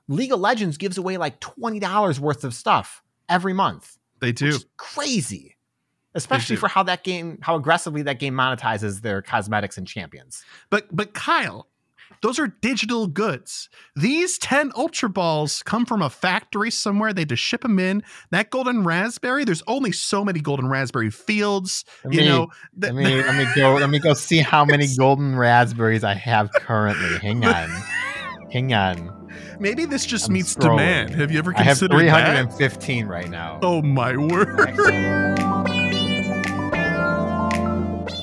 League of Legends gives away like $20 worth of stuff every month. They do. Which is crazy. Especially for how aggressively that game monetizes their cosmetics and champions. But Kyle, those are digital goods. These 10 Ultra Balls come from a factory somewhere. They had to ship them in. That golden raspberry, there's only so many golden raspberry fields. Let me go see how many golden raspberries I have currently. Hang on. Maybe this just meets demand. Have you ever considered I have 315 right now. Oh my word.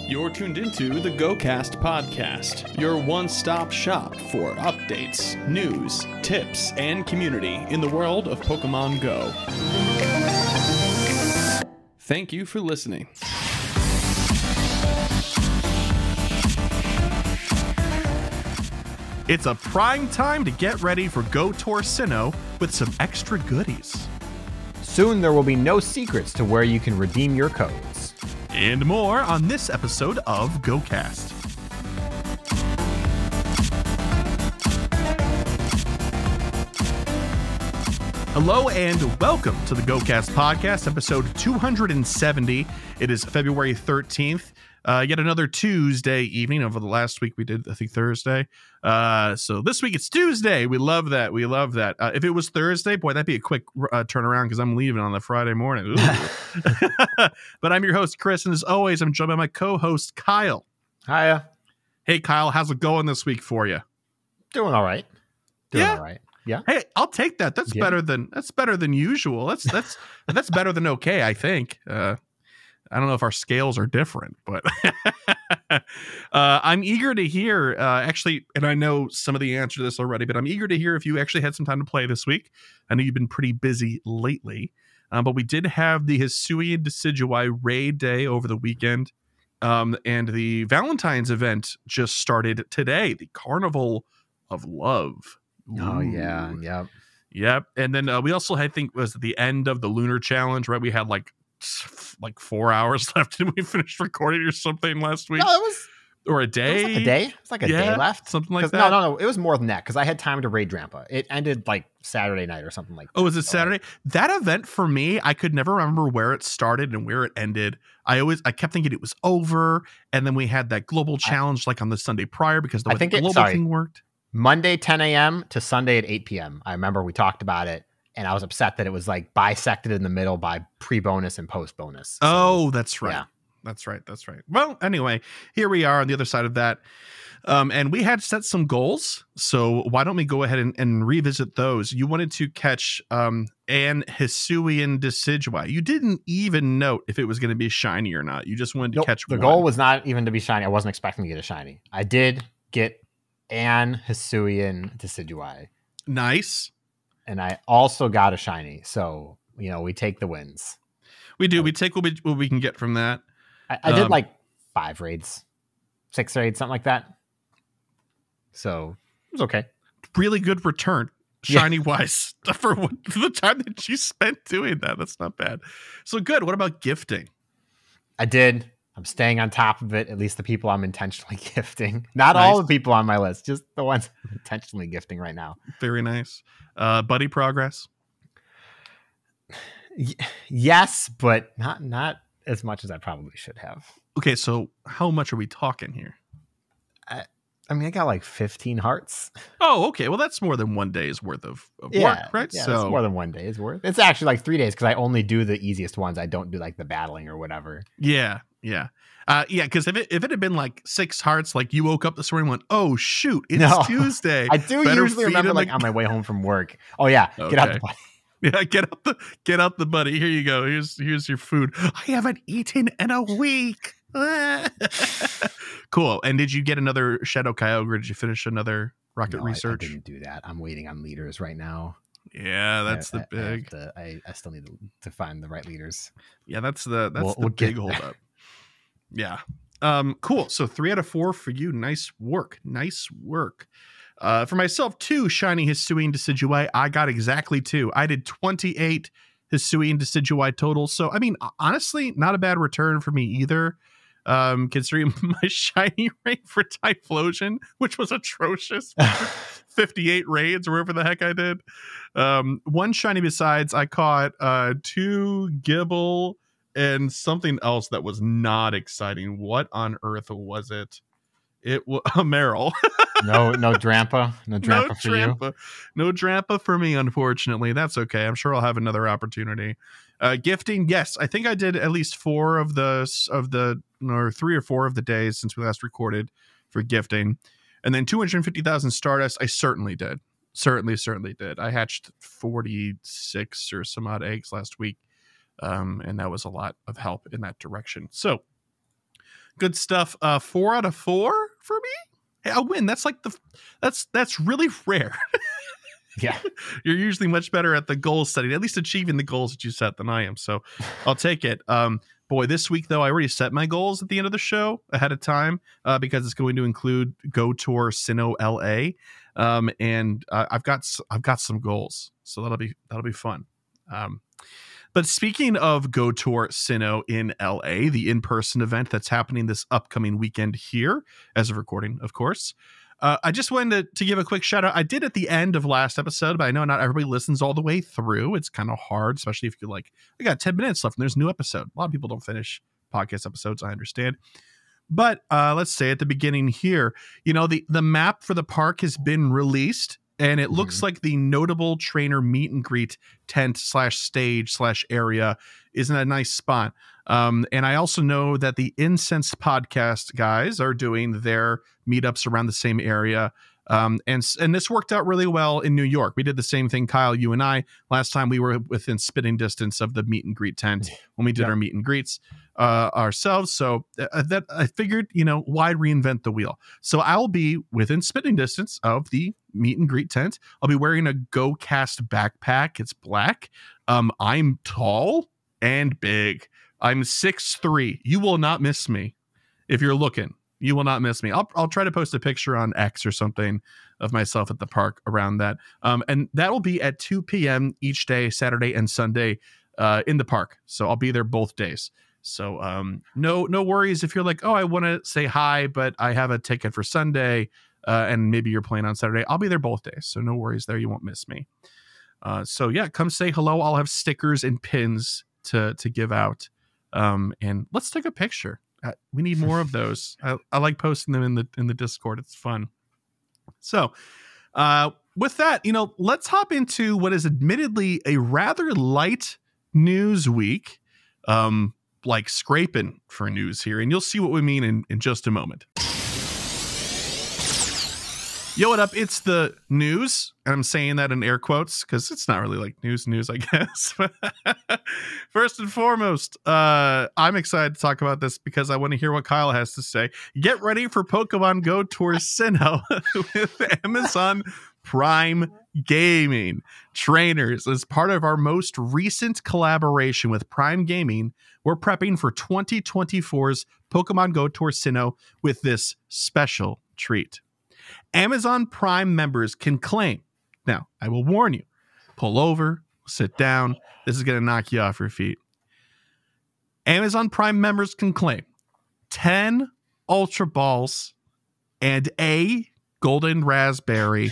You're tuned into the GOCast podcast, your one-stop shop for updates, news, tips, and community in the world of Pokemon Go. Thank you for listening. It's a prime time to get ready for Go Tour Sinnoh with some extra goodies. Soon there will be no secrets to where you can redeem your codes. And more on this episode of GOCast. Hello and welcome to the GOCast podcast, episode 270. It is February 13th. Yet another Tuesday evening. Over the last week we did, I think, Thursday. So this week it's Tuesday. We love that. If it was Thursday, boy, that'd be a quick turnaround because I'm leaving on the Friday morning. But I'm your host, Chris, and as always, I'm joined by my co-host, Kyle. Hiya. Hey, Kyle, how's it going this week for you? Doing all right. All right. Yeah. Hey, I'll take that. That's better than usual. That's better than okay, I think. I don't know if our scales are different, but I'm eager to hear, actually, and I know some of the answer to this already, but I'm eager to hear if you actually had some time to play this week. I know you've been pretty busy lately, but we did have the Hisuian Decidueye raid day over the weekend, and the Valentine's event just started today, the Carnival of Love. Oh, yeah. Yep. And then we also had, I think, was the end of the Lunar Challenge, right? We had like 4 hours left and we finished recording or something last week. No, it was or a day. It was like a day left, something like that. No, it was more than that because I had time to raid Drampa. It ended like Saturday night or something like that. Oh, was it Saturday? That event for me, I could never remember where it started and where it ended. I kept thinking it was over, and then we had that global challenge like on the Sunday prior because the global thing worked. Monday 10 a.m. to Sunday at 8 p.m. I remember we talked about it. And I was upset that it was like bisected in the middle by pre-bonus and post-bonus. So, that's right. Yeah. That's right. Well, anyway, here we are on the other side of that. And we had set some goals. So why don't we go ahead and revisit those? You wanted to catch an Hisuian Decidueye. You didn't even note if it was going to be shiny or not. You just wanted to catch one. The goal was not even to be shiny. I wasn't expecting to get a shiny. I did get an Hisuian Decidueye. Nice. And I also got a shiny. So, we take the wins. We do. We take what we can get from that. I did like 5 raids, 6 raids, something like that. So it was okay. Really good return, shiny wise, for the time that you spent doing that. That's not bad. So good. What about gifting? I did. I'm staying on top of it. At least the people I'm intentionally gifting. Not all the people on my list, just the ones I'm intentionally gifting right now. Very nice. Buddy progress? Yes, but not as much as I probably should have. Okay, so how much are we talking here? I mean, I got like 15 hearts. Oh, okay. Well, that's more than one day's worth of work, right? Yeah, it's more than one day's worth. It's actually like 3 days because I only do the easiest ones. I don't do like the battling or whatever. Yeah. Because if it had been like 6 hearts, like you woke up this morning and went, oh shoot, it's Tuesday. I do usually remember like on my way home from work. Oh yeah, okay. Get out the buddy. Yeah, get out the buddy. Here you go. Here's your food. I haven't eaten in a week. Cool. And did you get another Shadow Kyogre? Did you finish another Rocket Research? I didn't do that. I'm waiting on leaders right now. Yeah, that's the big. I still need to find the right leaders. Yeah, that's the big hold up. Yeah. Cool. So 3 out of 4 for you. Nice work. For myself, 2 shiny Hisuian Decidueye. I got exactly 2. I did 28 Hisuian Decidueye total. So, I mean, honestly, not a bad return for me either. considering my shiny rate for Typhlosion, which was atrocious. 58 raids, or wherever the heck I did. One shiny besides, I caught 2 Gibble and something else that was not exciting. What on earth was it? It was a Meryl. No Drampa. No Drampa for you. No Drampa for me, unfortunately. That's okay. I'm sure I'll have another opportunity. Gifting, yes. I think I did at least 4 of the or 3 or 4 of the days since we last recorded for gifting. And then 250,000 Stardust, I certainly did. Certainly did. I hatched 46 or some odd eggs last week. And that was a lot of help in that direction. So good stuff. 4 out of 4 for me. Hey, I'll win. That's like that's really rare. Yeah. You're usually much better at the goal setting, at least achieving the goals that you set than I am. So I'll take it. Boy, this week, though, I already set my goals at the end of the show ahead of time because it's going to include Go Tour Sinnoh LA. And I've got some goals. So that'll be fun. But speaking of Go Tour Sinnoh in LA, the in-person event that's happening this upcoming weekend here, as of recording, of course, I just wanted to give a quick shout out. I did at the end of last episode, but I know not everybody listens all the way through. It's kind of hard, especially if you're like, I got 10 minutes left and there's a new episode. A lot of people don't finish podcast episodes, I understand. But let's say at the beginning here, the map for the park has been released. And it looks like the notable trainer meet and greet tent / area is in a nice spot. And I also know that the Incensed podcast guys are doing their meetups around the same area. And this worked out really well in New York. We did the same thing, Kyle, you and I. Last time we were within spitting distance of the meet and greet tent when we did our meet and greets ourselves. So that I figured, why reinvent the wheel? So I'll be within spitting distance of the meet and greet tent. I'll be wearing a GOCast backpack. It's black. I'm tall and big. I'm 6'3". You will not miss me if you're looking. You will not miss me. I'll try to post a picture on X or something of myself at the park around that. And that will be at 2 p.m. each day, Saturday and Sunday, in the park. So I'll be there both days. So no worries if you're like, oh, I want to say hi, but I have a ticket for Sunday, and maybe you're playing on Saturday. I'll be there both days. So no worries there. You won't miss me. So yeah, come say hello. I'll have stickers and pins to give out. And let's take a picture. We need more of those. I like posting them in the Discord. It's fun. So with that, let's hop into what is admittedly a rather light news week, like scraping for news here. And you'll see what we mean in just a moment. Yo, what up? It's the news. And I'm saying that in air quotes because it's not really like news, I guess. First and foremost, I'm excited to talk about this because I want to hear what Kyle has to say. Get ready for Pokemon Go Tour Sinnoh with Amazon Prime Gaming. Trainers, as part of our most recent collaboration with Prime Gaming, we're prepping for 2024's Pokemon Go Tour Sinnoh with this special treat. Amazon Prime members can claim. Now, I will warn you, pull over, sit down. This is going to knock you off your feet. Amazon Prime members can claim 10 Ultra Balls and a Golden Raspberry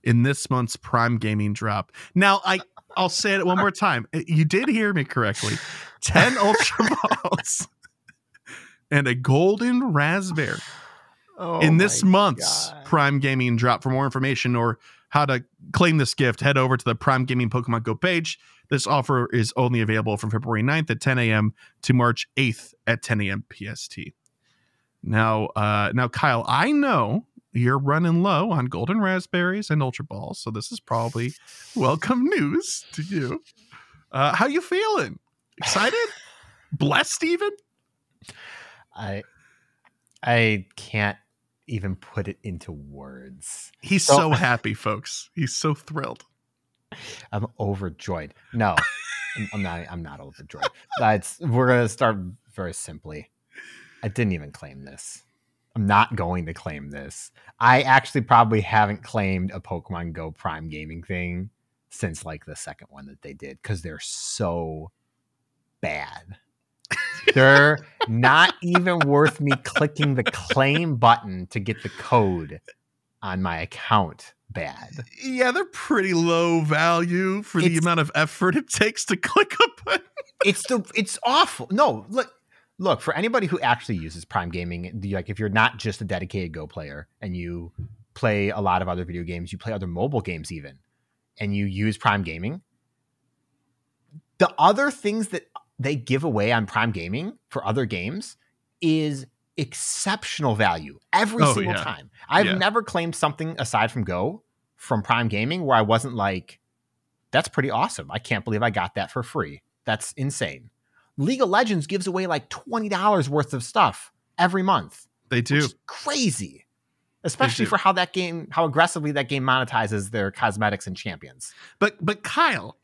in this month's Prime Gaming drop. Now, I'll say it one more time. You did hear me correctly. 10 Ultra Balls and a Golden Raspberry. In this month's Prime Gaming drop. For more information or how to claim this gift, head over to the Prime Gaming Pokemon Go page. This offer is only available from February 9th at 10 a.m. to March 8th at 10 a.m. PST. Now, Kyle, I know you're running low on Golden Raspberries and Ultra Balls, so this is probably welcome news to you. How you feeling? Excited? Blessed even? I can't even put it into words. He's so happy, folks. He's so thrilled. I'm overjoyed. No, I'm not overjoyed. We're going to start very simply. I didn't even claim this. I'm not going to claim this. I actually probably haven't claimed a Pokemon Go Prime Gaming thing since like the second one that they did because they're so bad. They're not even worth me clicking the claim button to get the code on my account. Bad. Yeah, they're pretty low value for the amount of effort it takes to click a button. It's awful. No, look, for anybody who actually uses Prime Gaming, like if you're not just a dedicated Go player and you play a lot of other video games, you play other mobile games even, and you use Prime Gaming, the other things that they give away on Prime Gaming for other games is exceptional value every single time. I've never claimed something aside from Go from Prime Gaming where I wasn't like, that's pretty awesome. I can't believe I got that for free. That's insane. League of Legends gives away like $20 worth of stuff every month. They do. Which is crazy. Especially for how aggressively that game monetizes their cosmetics and champions. But Kyle,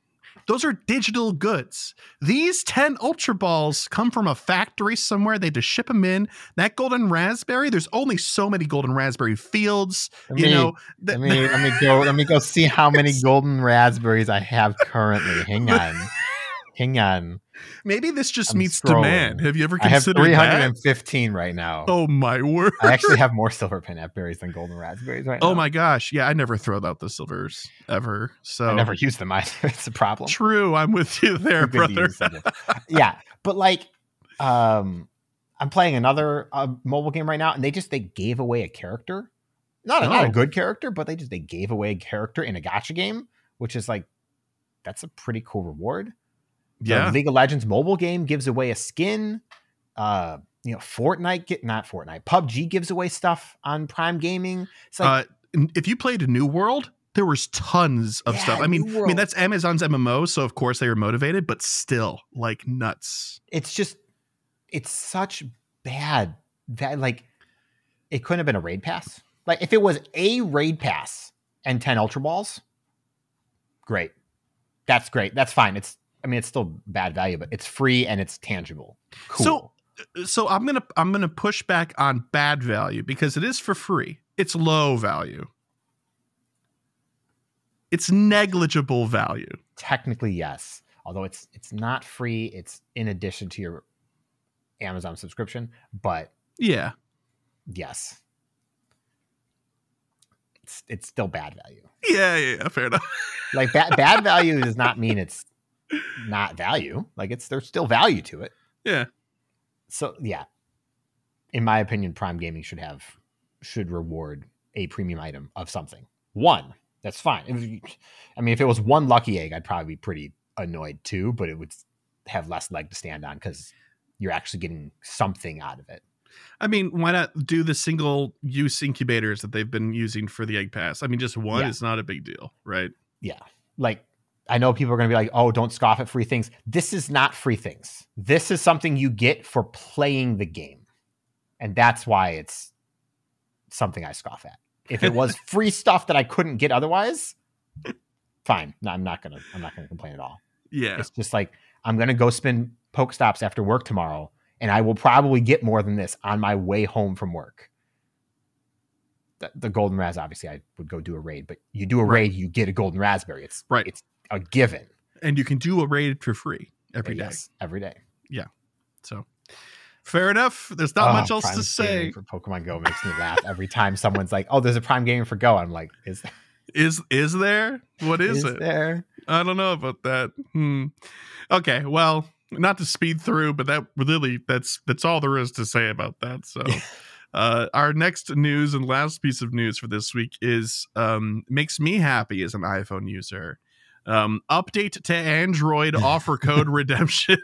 those are digital goods. These 10 Ultra Balls come from a factory somewhere. They just ship them in. That golden raspberry, there's only so many golden raspberry fields. Let me go see how many golden raspberries I have currently. Hang on. Maybe this just meets demand. Have you ever considered I have 315 right now. Oh my word. I actually have more silver pineapple berries than golden raspberries right now. Oh my gosh. Yeah, I never throw out the silvers ever. So I never use them either. It's a problem. True. I'm with you there, brother. Yeah. But like I'm playing another mobile game right now, and they gave away a character. Not a good character, but they gave away a character in a gacha game, which is like, that's a pretty cool reward. Yeah, League of Legends mobile game gives away a skin. PUBG gives away stuff on Prime Gaming. It's like, if you played a New World, there was tons of stuff. I mean that's Amazon's MMO, so of course they were motivated, but still, like nuts. It's such bad that like it couldn't have been a raid pass. Like if it was a raid pass and 10 Ultra Balls, great. That's great. That's fine. It's still bad value, but it's free and it's tangible. Cool. So I'm gonna push back on bad value because it is for free. It's low value. It's negligible value. Technically, yes. Although it's not free. It's in addition to your Amazon subscription. But yeah, yes, it's still bad value. Yeah, fair enough. Like bad value does not mean it's not value. Like there's still value to it. Yeah. So yeah, in my opinion, Prime Gaming should reward a premium item of something. One, that's fine. If it was one lucky egg, I'd probably be pretty annoyed too, but it would have less leg to stand on because you're actually getting something out of it. I mean, why not do the single use incubators that they've been using for the egg pass? I mean, just one is not a big deal, right? Yeah. Like, I know people are going to be like, oh, don't scoff at free things. This is not free things. This is something you get for playing the game. And that's why it's something I scoff at. If it was free stuff that I couldn't get otherwise, fine. No, I'm not going to complain at all. Yeah. It's just like, I'm going to go spin Pokestops after work tomorrow, and I will probably get more than this on my way home from work. The golden raz, obviously, I would go do a raid, but you do a raid, you get a golden raspberry. It's a given. And you can do a raid for free every day. Yes, every day. Yeah. So fair enough. There's not much else to say. For Pokemon Go makes me laugh every time someone's like, "Oh, there's a Prime Gaming for Go." I'm like, "Is there? What is it? There? I don't know about that." Okay, well, not to speed through, but that's all there is to say about that. So our next news and last piece of news for this week is makes me happy as an iPhone user. Update to Android offer code redemption.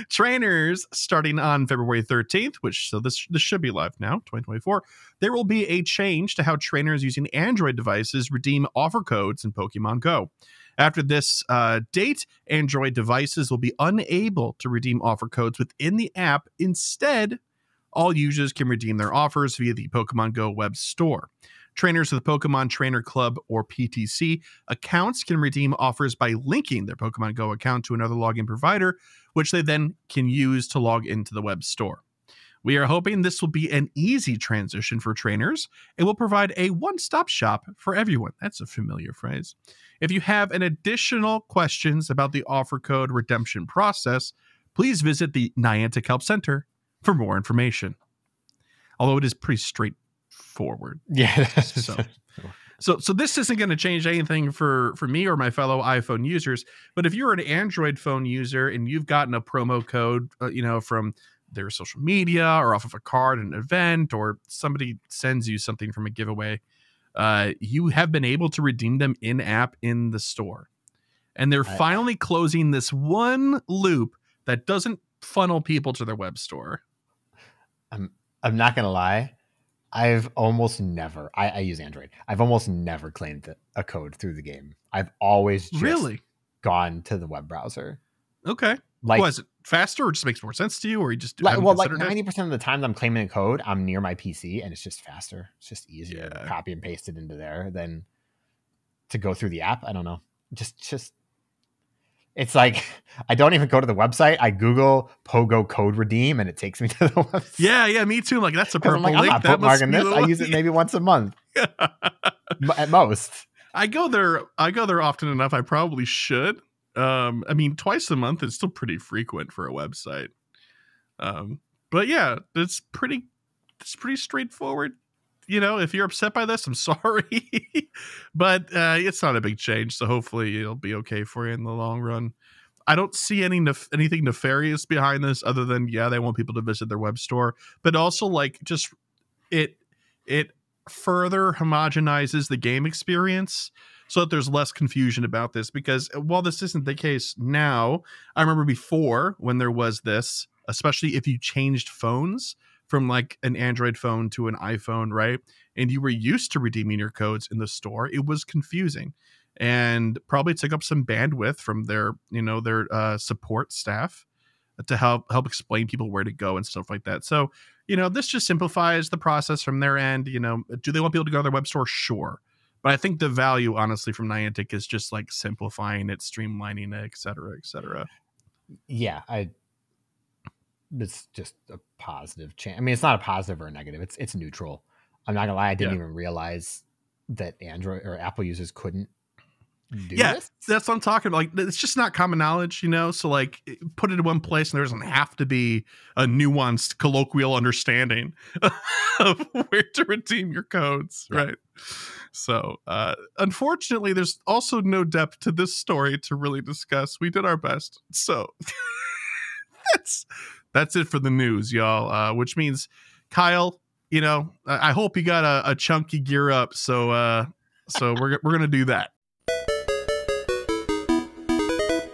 Trainers starting on February 13th, this should be live now, 2024. There will be a change to how trainers using Android devices redeem offer codes in Pokemon Go. After this date, Android devices will be unable to redeem offer codes within the app. Instead, all users can redeem their offers via the Pokemon Go web store. Trainers with Pokemon Trainer Club or PTC accounts can redeem offers by linking their Pokemon Go account to another login provider, which they then can use to log into the web store. We are hoping this will be an easy transition for trainers and will provide a one-stop shop for everyone. That's a familiar phrase. If you have an additional questions about the offer code redemption process, please visit the Niantic Help Center for more information. Although it is pretty straightforward. Yeah. So this isn't going to change anything for me or my fellow iPhone users. But if you're an Android phone user and you've gotten a promo code, from their social media or off of a card at an event, or somebody sends you something from a giveaway, you have been able to redeem them in-app in the store. And they're finally closing this one loop that doesn't funnel people to their web store. I'm not going to lie. I've almost never, I use Android. I've almost never claimed a code through the game. I've always just gone to the web browser. Okay. Like, was it faster or just makes more sense to you, or you just like 90% of the time that I'm claiming a code, I'm near my PC and it's just faster. It's just easier to copy and paste it into there than to go through the app. I don't know. Just it's like I don't even go to the website. I Google Pogo code redeem and it takes me to the website. Yeah, me too. Like, that's a purple link. I'm not bookmarking this. I use it maybe once a month at most. I go there often enough. I probably should. Twice a month is still pretty frequent for a website. But yeah, it's pretty straightforward. If you're upset by this, I'm sorry, but it's not a big change. So hopefully it'll be okay for you in the long run. I don't see anything nefarious behind this other than, they want people to visit their web store, but also like just it further homogenizes the game experience so that there's less confusion about this. Because while this isn't the case now, I remember before when there was this, especially if you changed phones from like an Android phone to an iPhone, right? And you were used to redeeming your codes in the store, it was confusing and probably took up some bandwidth from their support staff to help explain people where to go and stuff like that. So, this just simplifies the process from their end. Do they want people to go to their web store? Sure. But I think the value, honestly, from Niantic is just like simplifying it, streamlining it, et cetera, et cetera. Yeah, it's just a positive change. I mean, it's not a positive or a negative. It's neutral. I'm not gonna lie. I didn't even realize that Android or Apple users couldn't do this. That's what I'm talking about. Like, it's just not common knowledge, So like, put it in one place, and there doesn't have to be a nuanced colloquial understanding of where to redeem your codes, right? So, unfortunately, there's also no depth to this story to really discuss. We did our best, so that's it for the news, y'all. Which means, Kyle, I hope you got a chunky gear up. So we're gonna do that.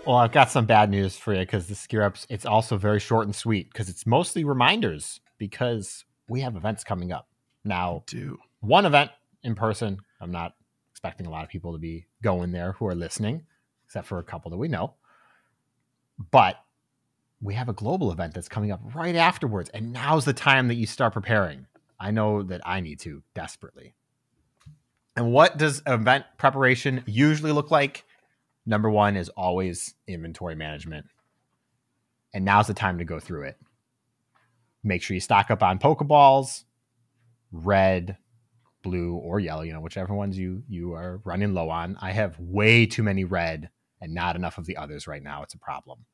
Well, I've got some bad news for you because this gear up, it's also very short and sweet because it's mostly reminders because we have events coming up. Now, one event in person. I'm not expecting a lot of people to be going there who are listening, except for a couple that we know. But we have a global event that's coming up right afterwards, and now's the time that you start preparing. I know that I need to desperately. And what does event preparation usually look like? Number one is always inventory management. And now's the time to go through it. Make sure you stock up on Pokeballs, red, blue, or yellow, whichever ones you are running low on. I have way too many red and not enough of the others right now. It's a problem.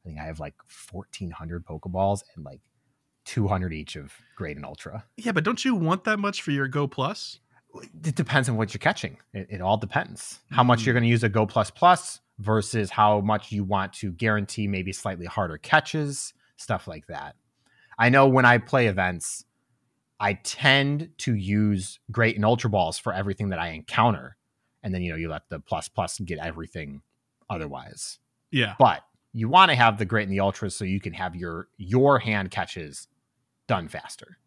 I think I have like 1,400 Pokeballs and like 200 each of Great and Ultra. Yeah, but don't you want that much for your Go Plus? It depends on what you're catching. It all depends. How much you're going to use a Go Plus Plus versus how much you want to guarantee maybe slightly harder catches, stuff like that. I know when I play events, I tend to use Great and Ultra Balls for everything that I encounter. And then, you let the Plus Plus get everything otherwise. Yeah. But you want to have the Great and the Ultras so you can have your hand catches done faster.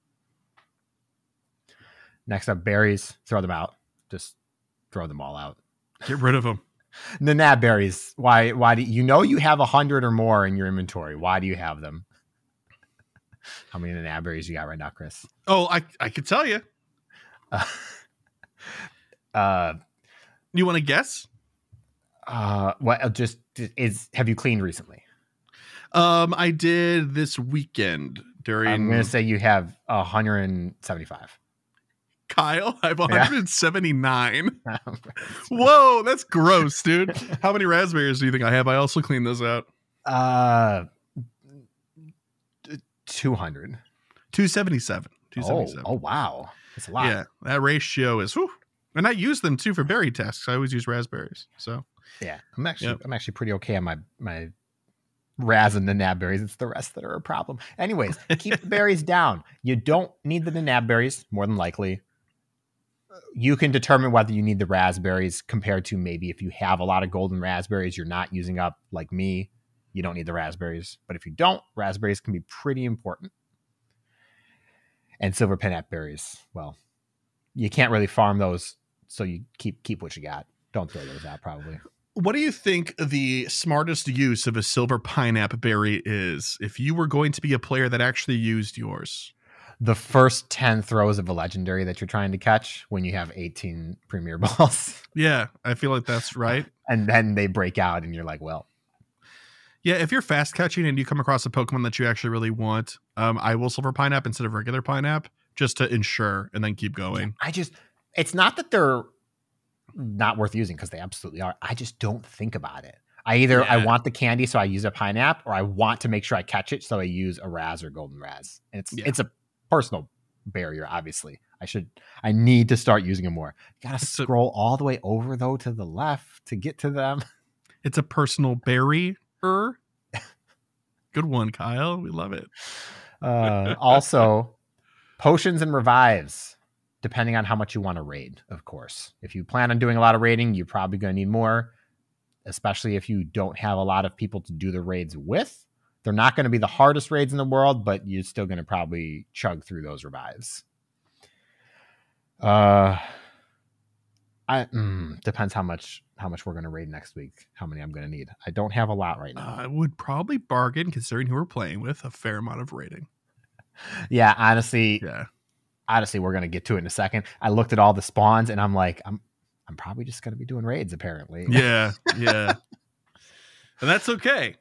Next up, berries. Throw them out. Just throw them all out. Get rid of them. The nab berries. Why do you have 100 or more in your inventory? Why do you have them? How many nab berries you got right now, Chris? Oh, I could tell you. You want to guess? Have you cleaned recently? I did this weekend during. I'm going to say you have 175. Kyle, I have 179. Yeah. Whoa, that's gross, dude. How many raspberries do you think I have? I also cleaned those out. 200. 277. 277. Oh, wow. That's a lot. Yeah, that ratio is, whew. And I use them too for berry tasks. I always use raspberries. So yeah, I'm actually pretty okay on my raz and the nab berries. It's the rest that are a problem. Anyways, keep the berries down. You don't need the nab berries, more than likely. You can determine whether you need the raspberries compared to maybe if you have a lot of golden raspberries, you're not using up like me. You don't need the raspberries. But if you don't, raspberries can be pretty important. And silver pineapple berries, well, you can't really farm those, so you keep what you got. Don't throw those out, probably. What do you think the smartest use of a silver pineapple berry is if you were going to be a player that actually used yours? The first 10 throws of a legendary that you're trying to catch when you have 18 premier balls. Yeah, I feel like that's right. And then they break out and you're like, well. Yeah, if you're fast catching and you come across a Pokemon that you actually really want, I will silver pineapple instead of regular pineapple just to ensure and then keep going. Yeah, it's not that they're not worth using because they absolutely are. I just don't think about it. I want the candy, so I use a pineapple, or I want to make sure I catch it, so I use a raz or golden raz. And it's a personal barrier, obviously. I need to start using them more. You gotta scroll all the way over though to the left to get to them. It's a personal barrier. Good one, Kyle. We love it. Also, potions and revives, depending on how much you want to raid, of course. If you plan on doing a lot of raiding, you're probably going to need more, especially if you don't have a lot of people to do the raids with. They're not going to be the hardest raids in the world, but you're still going to probably chug through those revives. Depends how much we're going to raid next week, how many I'm going to need. I don't have a lot right now. I would probably bargain, considering who we're playing with, a fair amount of raiding. Yeah, honestly, we're going to get to it in a second. I looked at all the spawns and I'm like, I'm probably just going to be doing raids apparently. Yeah. And that's okay.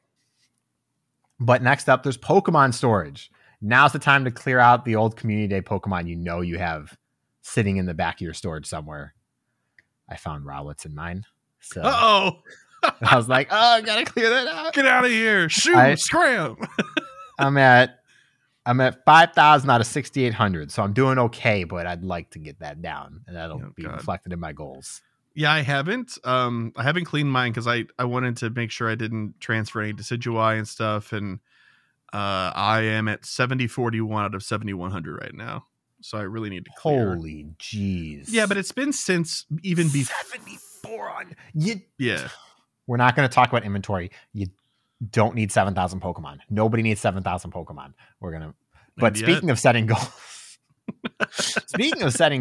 But next up, there's Pokemon storage. Now's the time to clear out the old Community Day Pokemon you have sitting in the back of your storage somewhere. I found Rowlets in mine. So I was like, I gotta clear that out. Get out of here. Shoot, scram. I'm at 5,000 out of 6,800. So I'm doing okay, but I'd like to get that down. And that'll be reflected in my goals. Yeah, I haven't cleaned mine because I wanted to make sure I didn't transfer any Decidueye and stuff. And I am at 7041 out of 7,100 right now. So I really need to clear. Holy jeez. Yeah, but it's been since even before. 74 on. Yeah. We're not going to talk about inventory. You don't need 7,000 Pokemon. Nobody needs 7,000 Pokemon. But speaking of setting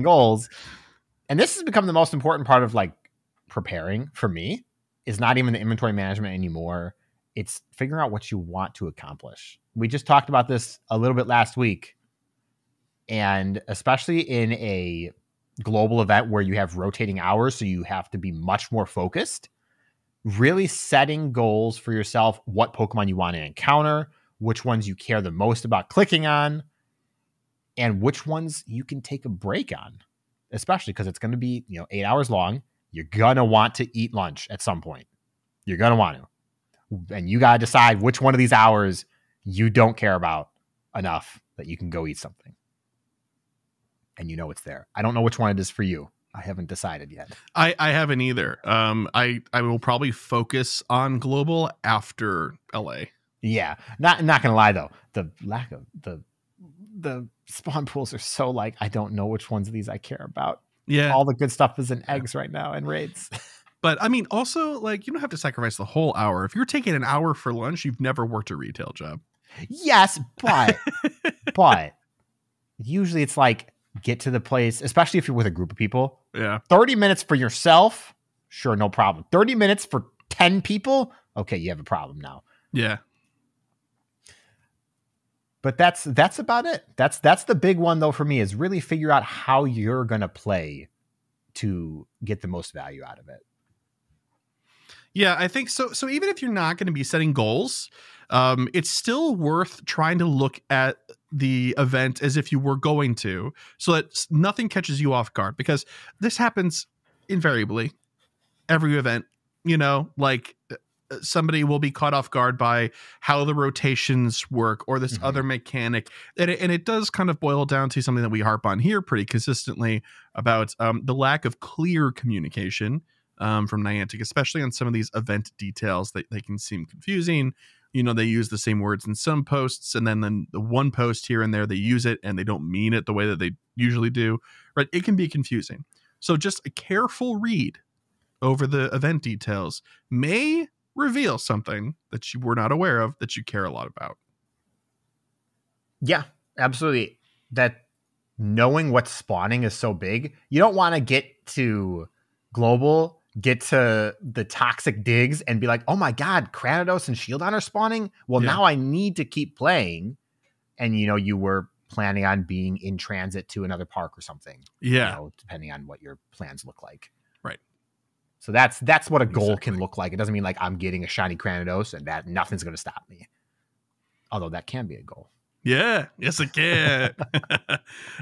goals, and this has become the most important part of like preparing for me, is not even the inventory management anymore. It's figuring out what you want to accomplish. We just talked about this a little bit last week. And especially in a global event where you have rotating hours, so you have to be much more focused, really setting goals for yourself, what Pokemon you want to encounter, which ones you care the most about clicking on, and which ones you can take a break on, especially because it's going to be 8 hours long. You're going to want to eat lunch at some point. You're going to want to. And you got to decide which one of these hours you don't care about enough that you can go eat something. And it's there. I don't know which one it is for you. I haven't decided yet. I haven't either. I will probably focus on global after LA. Yeah. Not gonna lie though. The lack of the spawn pools are so like, I don't know which ones of these I care about. Yeah. All the good stuff is in eggs right now and raids. But I mean, also like you don't have to sacrifice the whole hour. If you're taking an hour for lunch, you've never worked a retail job. Yes, but usually it's like, get to the place, especially if you're with a group of people. Yeah. 30 minutes for yourself. Sure. No problem. 30 minutes for 10 people. Okay. You have a problem now. Yeah. But that's about it. That's the big one though, for me, is really figure out how you're going to play to get the most value out of it. Yeah, I think so. So even if you're not going to be setting goals, it's still worth trying to look at the event as if you were going to, so that nothing catches you off guard, because this happens invariably every event, like somebody will be caught off guard by how the rotations work or this other mechanic. And it does kind of boil down to something that we harp on here pretty consistently about the lack of clear communication from Niantic, especially on some of these event details that they can seem confusing. You know, they use the same words in some posts, and then the one post here and there, they use it and they don't mean it the way that they usually do, right? It can be confusing. So just a careful read over the event details may reveal something that you were not aware of that you care a lot about. Yeah, absolutely. That knowing what's spawning is so big. You don't want to get to global, get to the toxic digs and be like, oh my God, Cranidos and Shieldon are spawning. Well, now I need to keep playing. And, you know, you were planning on being in transit to another park or something. Yeah. You know, depending on what your plans look like. Right. So that's what a goal can look like. It doesn't mean like I'm getting a shiny Cranidos and that nothing's going to stop me. Although that can be a goal. Yeah. Yes, it can.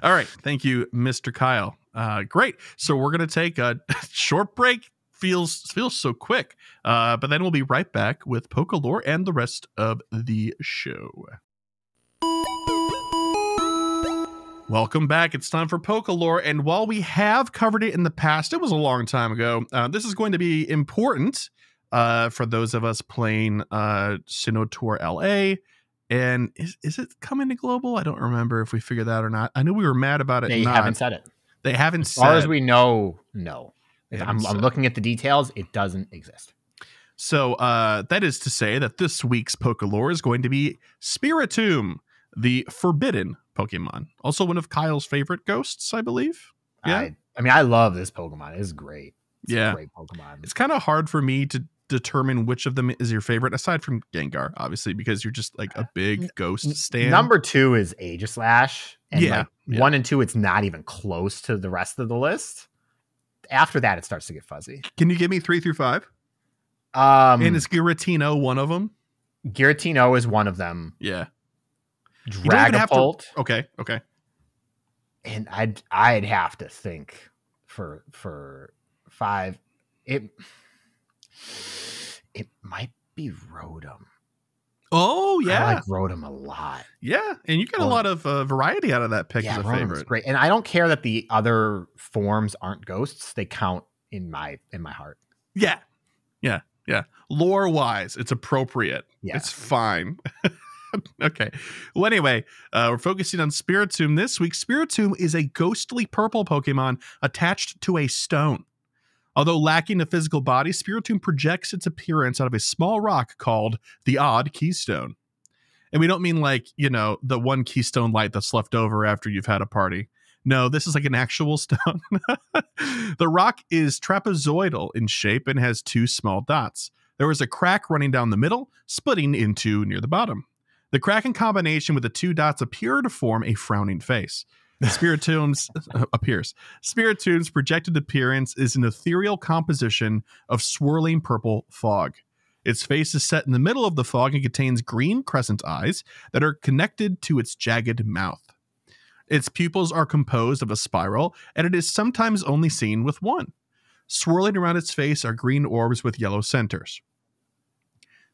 All right. Thank you, Mr. Kyle. Great. So we're going to take a short break. Feels so quick. But then we'll be right back with Pokélore and the rest of the show. Welcome back. It's time for Pokélore, and while we have covered it in the past, it was a long time ago. This is going to be important for those of us playing Sinnoh Tour LA. And is it coming to global? I don't remember if we figured that or not. I knew we were mad about it. They haven't said it. They haven't said. As far as we know, no. I'm said. looking at the details. It doesn't exist. So that is to say that this week's Pokélore is going to be Spiritomb, the forbidden Pokemon. Also one of Kyle's favorite ghosts, I believe. Yeah. I mean, I love this Pokemon. It is great. It's a great Pokemon. It's kind of hard for me to determine which of them is your favorite, aside from Gengar, obviously, because you're just like a big ghost stan. Number 2 is Aegislash. And 1 and 2, it's not even close to the rest of the list. After that, it starts to get fuzzy. Can you give me 3 through 5? And is Giratina one of them? Giratina is one of them. Yeah. Dragapult. Okay. And I'd have to think for 5. It might be Rotom. Oh yeah, I like Rotom a lot. Yeah, and you get a lot of variety out of that pick as a Rotom's favorite. Great, and I don't care that the other forms aren't ghosts; they count in my heart. Yeah. Lore wise, it's appropriate. Yeah. It's fine. Okay. Well, anyway, we're focusing on Spiritomb this week. Spiritomb is a ghostly purple Pokemon attached to a stone. Although lacking a physical body, Spiritomb projects its appearance out of a small rock called the Odd Keystone. And we don't mean like, you know, the one keystone light that's left over after you've had a party. No, this is like an actual stone. The rock is trapezoidal in shape and has 2 small dots. There is a crack running down the middle, splitting into near the bottom. The crack in combination with the 2 dots appear to form a frowning face. Spiritomb's projected appearance is an ethereal composition of swirling purple fog. Its face is set in the middle of the fog and contains green crescent eyes that are connected to its jagged mouth. Its pupils are composed of a spiral, and it is sometimes only seen with one. Swirling around its face are green orbs with yellow centers.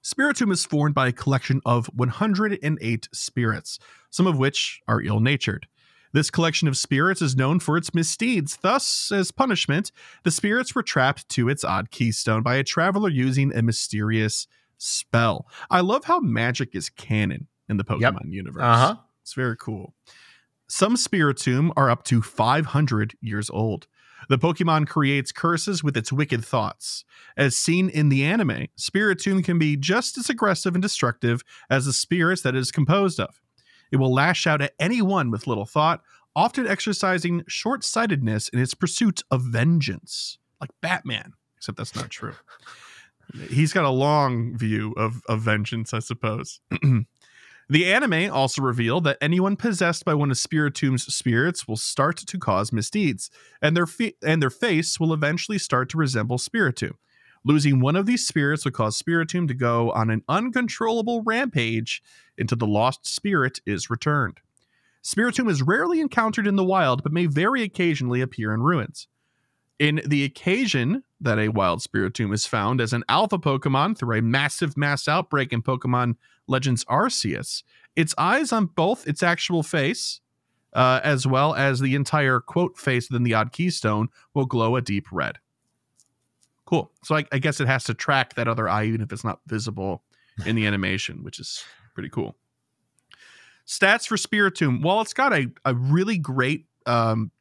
Spiritomb is formed by a collection of 108 spirits, some of which are ill-natured. This collection of spirits is known for its misdeeds. Thus, as punishment, the spirits were trapped to its odd keystone by a traveler using a mysterious spell. I love how magic is canon in the Pokemon universe. It's very cool. Some Spiritomb are up to 500 years old. The Pokemon creates curses with its wicked thoughts. As seen in the anime, Spiritomb can be just as aggressive and destructive as the spirits that it is composed of. It will lash out at anyone with little thought, often exercising short-sightedness in its pursuit of vengeance. Like Batman, except that's not true. He's got a long view of vengeance, I suppose. The anime also revealed that anyone possessed by one of Spiritomb's spirits will start to cause misdeeds, and their face will eventually start to resemble Spiritomb. Losing one of these spirits will cause Spiritomb to go on an uncontrollable rampage until the lost spirit is returned. Spiritomb is rarely encountered in the wild, but may very occasionally appear in ruins. In the occasion that a wild Spiritomb is found as an alpha Pokemon through a massive mass outbreak in Pokemon Legends Arceus. Its eyes on both its actual face, as well as the entire quote face within the odd keystone, will glow a deep red. Cool. So I guess it has to track that other eye, even if it's not visible in the animation, which is pretty cool. Stats for Spiritomb. Well, it's got a really great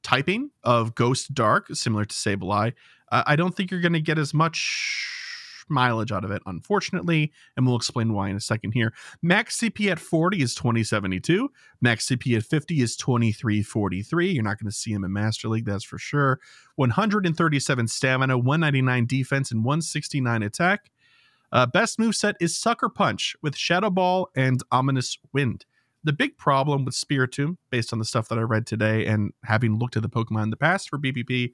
typing of Ghost Dark, similar to Sableye. I don't think you're going to get as much mileage out of it, unfortunately, and we'll explain why in a second here. Max CP at 40 is 2072. Max CP at 50 is 2343. You're not going to see him in Master League, that's for sure. 137 stamina, 199 defense, and 169 attack. Best moveset is Sucker Punch with Shadow Ball and Ominous Wind. The big problem with Spiritomb, based on the stuff that I read today and having looked at the Pokemon in the past for BBP,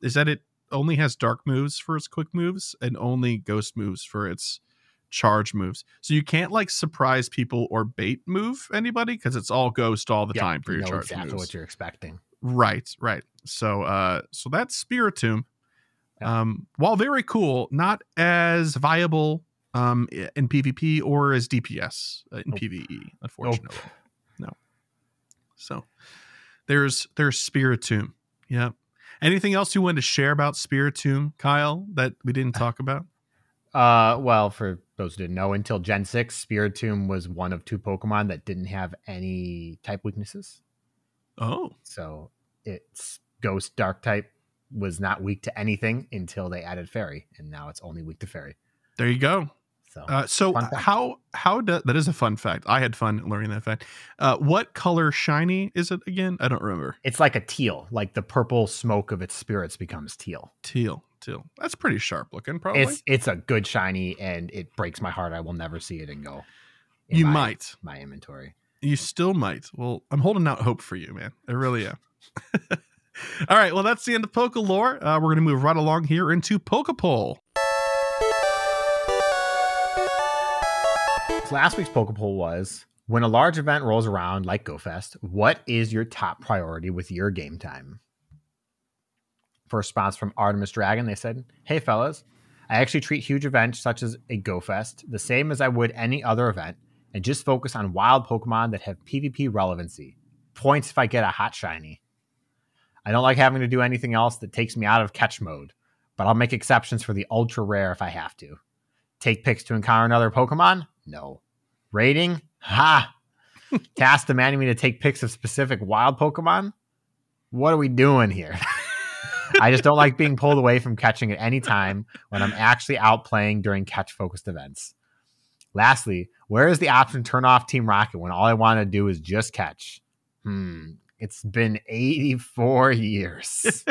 is that it only has dark moves for its quick moves and only ghost moves for its charge moves. So you can't like surprise people or bait move anybody because it's all ghost all the time for your charge exactly moves. What you're expecting. Right. So that's Spiritomb. While very cool, not as viable in PvP or as DPS in PvE, unfortunately. No. So there's Spiritomb. Yeah. Anything else you wanted to share about Spiritomb, Kyle, that we didn't talk about? Well, for those who didn't know, until Gen 6, Spiritomb was one of 2 Pokemon that didn't have any type weaknesses. Oh. So its Ghost Dark type was not weak to anything until they added Fairy, and now it's only weak to Fairy. There you go. So how that is a fun fact. I had fun learning that fact. What color shiny is it again? I don't remember. It's like a teal, like the purple smoke of its spirits becomes teal. Teal. That's pretty sharp looking, probably. It's a good shiny, and it breaks my heart. I will never see it and go. Might. My inventory. You still might. Well, I'm holding out hope for you, man. I really am. All right. Well, that's the end of Pokélore. We're going to move right along here into PokéPoll. Last week's PokéPoll was, when a large event rolls around like GoFest, what is your top priority with your game time? First response from Artemis Dragon. They said, hey fellas, I actually treat huge events such as a GoFest the same as I would any other event and just focus on wild Pokemon that have PvP relevancy. Points if I get a hot shiny. I don't like having to do anything else that takes me out of catch mode, but I'll make exceptions for the ultra rare if I have to. Take picks to encounter another Pokemon? No. Rating? Ha! Task demanding me to take pics of specific wild Pokemon? What are we doing here? I just don't like being pulled away from catching at any time when I'm actually out playing during catch-focused events. Lastly, where is the option to turn off Team Rocket when all I want to do is just catch? It's been 84 years.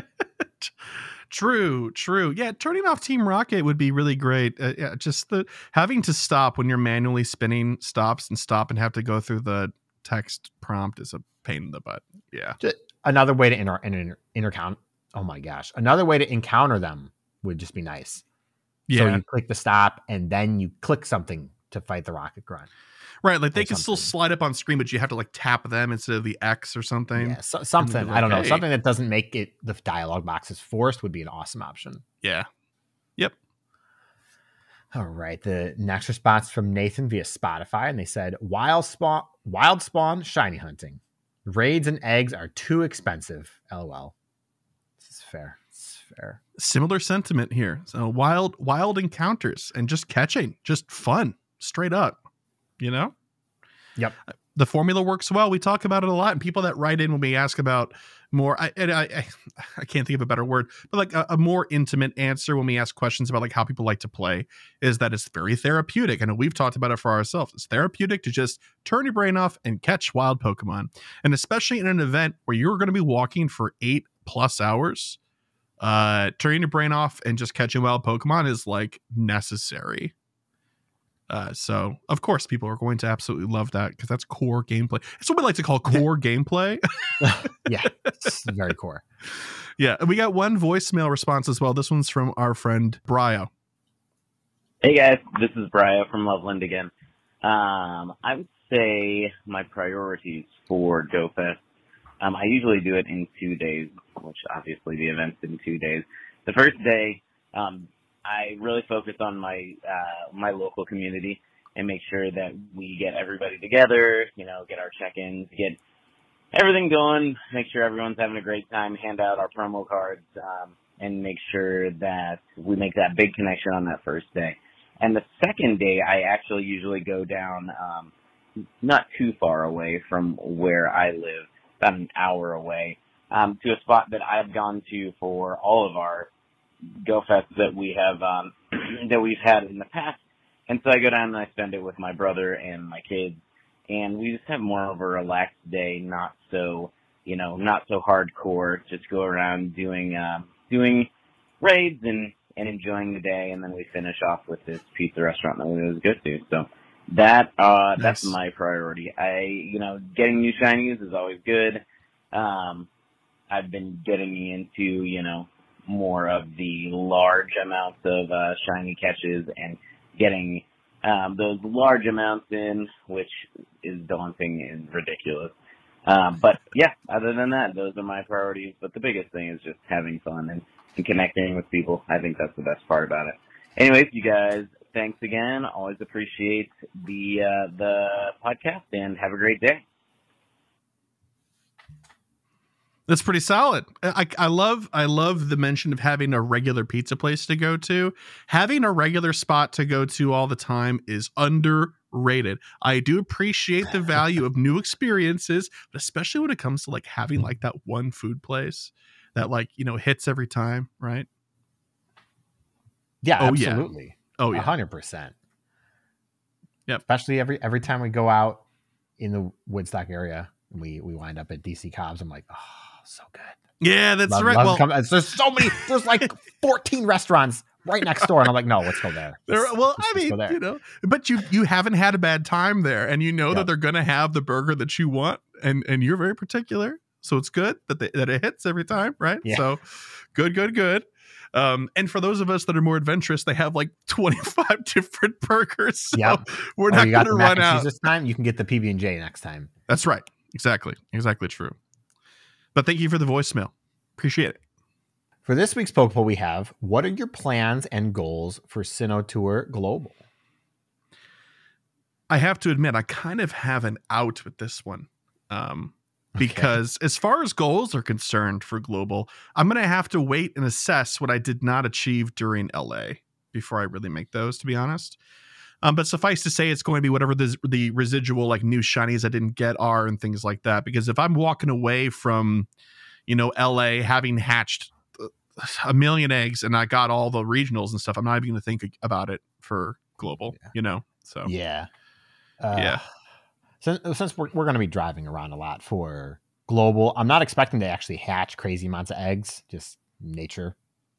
True. Yeah, turning off Team Rocket would be really great. Just having to stop when you're manually spinning stops and stop and have to go through the text prompt is a pain in the butt. Yeah. Another way to Another way to encounter them would just be nice. Yeah. So you click the stop and then you click something to fight the Rocket Grunt. Right, like they can still slide up on screen, but you have to like tap them instead of the X or something. Yeah, something. I don't know. Something that doesn't make it the dialogue boxes forced would be an awesome option. Yeah. Yep. All right. The next response from Nathan via Spotify, and they said, wild spawn shiny hunting. Raids and eggs are too expensive. LOL. This is fair. Similar sentiment here. So wild encounters and just catching, just fun, straight up. You know? Yep. The formula works well. We talk about it a lot. And people that write in when we ask about more, I can't think of a better word, but like a more intimate answer when we ask questions about like how people like to play is that it's very therapeutic. I know we've talked about it for ourselves. It's therapeutic to just turn your brain off and catch wild Pokemon. And especially in an event where you're going to be walking for 8+ hours, turning your brain off and just catching wild Pokemon is like necessary. So of course people are going to absolutely love that because that's core gameplay. It's what we like to call core gameplay. Yeah, it's very core. Yeah, we got one voicemail response as well. This one's from our friend Brio. Hey guys, this is Brio from Loveland again. I would say my priorities for GoFest. I usually do it in 2 days, which obviously the event's in 2 days. The first day, I really focus on my my local community and make sure that we get everybody together, get our check-ins, get everything going, make sure everyone's having a great time, hand out our promo cards, and make sure that we make that big connection on that first day. And the second day, I actually usually go down not too far away from where I live, about an hour away, to a spot that I've gone to for all of our GoFests that we have that we've had in the past. And so I go down and I spend it with my brother and my kids, and we just have more of a relaxed day, not so hardcore, just go around doing raids and enjoying the day, and then we finish off with this pizza restaurant that we always go to. So that's Nice. my priority. Getting new shinies is always good. I've been getting into, more of the large amounts of shiny catches and getting those large amounts in, which is daunting and ridiculous. But yeah, other than that, those are my priorities. But the biggest thing is just having fun and connecting with people. I think that's the best part about it. Anyways, you guys, thanks again. Always appreciate the podcast, and have a great day. That's pretty solid. I love the mention of having a regular pizza place to go to. Having a regular spot to go to all the time is underrated. I do appreciate the value of new experiences, but especially when it comes to like having like that one food place that hits every time, right? Yeah, Oh, absolutely. Oh yeah. 100%. Yep. Especially every time we go out in the Woodstock area, we wind up at DC Cobb's. I'm like, oh, so good. Yeah, that's right. There's so many. There's like 14 restaurants right next door, and I'm like, no, let's go there. But you haven't had a bad time there, and that they're gonna have the burger that you want, and you're very particular, so it's good that it hits every time, right? Yeah. So good. And for those of us that are more adventurous, they have like 25 different burgers, so we're not going to run out this time. You can get the PB&J next time. That's right. Exactly true. But thank you for the voicemail. Appreciate it. For this week's PokéPoll, we have, what are your plans and goals for Sinnoh Tour Global? I have to admit, I kind of have an out with this one. Because as far as goals are concerned for Global, I'm going to have to wait and assess what I did not achieve during LA before I really make those, to be honest. But suffice to say, it's going to be whatever the residual like new shinies I didn't get are and things like that. Because if I'm walking away from, LA having hatched a million eggs and I got all the regionals and stuff, I'm not even going to think about it for Global, So yeah. Yeah. Since we're going to be driving around a lot for Global, I'm not expecting to actually hatch crazy amounts of eggs. Just nature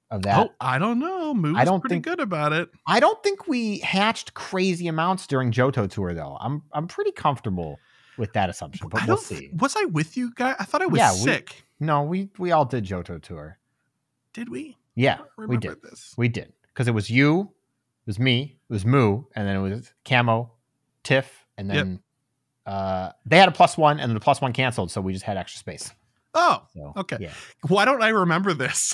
of that. Oh, I don't know. Moo's pretty good about it. I don't think we hatched crazy amounts during Johto Tour, though. I'm pretty comfortable with that assumption, but we'll see. Was I with you guys? I thought I was sick. We all did Johto Tour. Did we? Yeah, we did. We did. Because it was you, it was me, it was Moo, and then it was Camo, Tiff, and then they had a +1, and then the +1 canceled, so we just had extra space. Oh, so, okay. Yeah. Why don't I remember this?